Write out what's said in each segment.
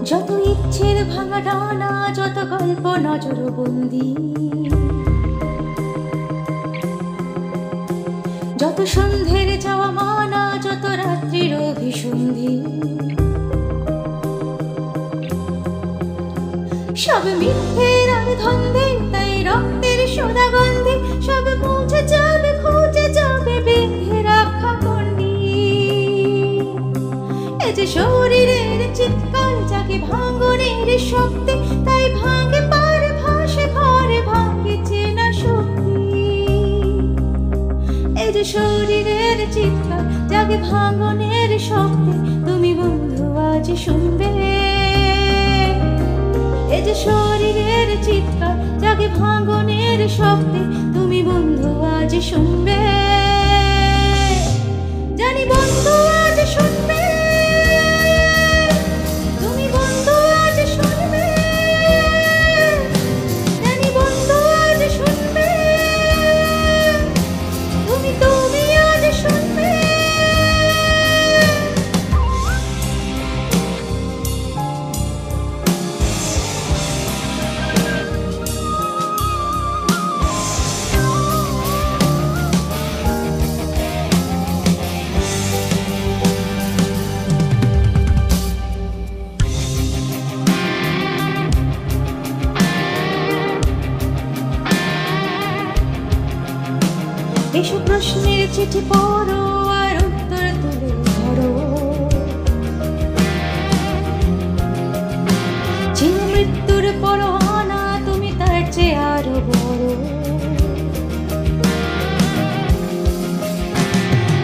যত ইচ্ছের ভাঙা ডানা, যত গল্প নজরবন্দি, যত সন্ধ্যের যাওয়া মানা, যত রাত্রির অভিসন্ধি, সব মিথ্যের আর ধন্দে, তাই রক্তের সোনা গন্ধে সব মুছে যাবে, খুঁজে যাবে বেঁধে রাখা গণ্ডি। এ যে শরীরের চিৎকার, যাকে ভাঙনের শক্তি, তাই ভাঙে পারে ভাসে ঘরে, ভাঙে চেনা শক্তি। এ যে শরীরের চিৎকার, যাকে ভাঙনের শক্তি, তুমি বন্ধু আজ শুনবে। এ যে শরীরের চিৎকার, যাকে ভাঙনের শক্তি, তুমি বন্ধু আজ শুনবে। জানি বন্ধু আজ শুনবে, তুমি বন্ধু আজ শুনবে, জানি বন্ধু আজ শুনবে, তুমি আজ শুনবে। এসব প্রশ্নের চিঠি পড়ো আর উত্তর তুলে ধরো, চির মৃত্যুর পরোয়ানা, তুমি তার চেয়ে আরো বড়।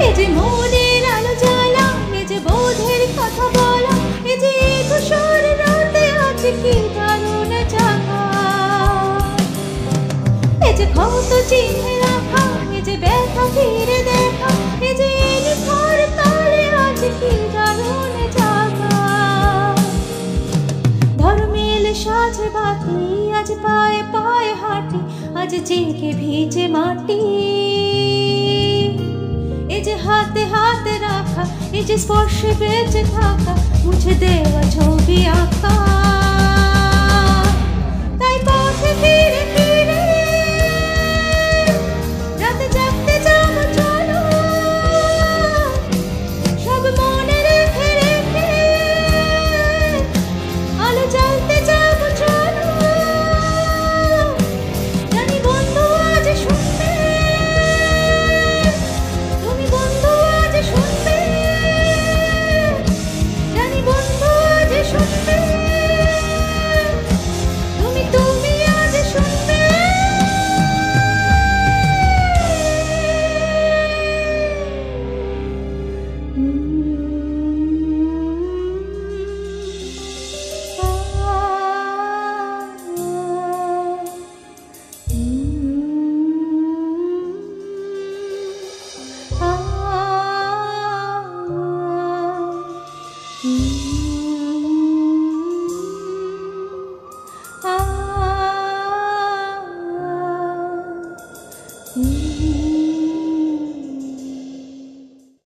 এ যে মনের আলো জ্বালা, এ যে বোধের কথা বলা, এ যে ধূসর রাতে আছে কি দারুণ জাগা। এ যে ক্ষত চিহ্নে রাখা, এ যে ব্যথা ফিরে দেখা, এ যে নিথর তালে আছে কি দারুণ জাগা। ধর্মেল সাজে বাতি, আজ পায়ে পায়ে হাঁটি, আজ জেগে ভিজে মাটি। এ যে হাতে হাতে রাখা, এ যে স্পর্শে বেঁচে থাকা,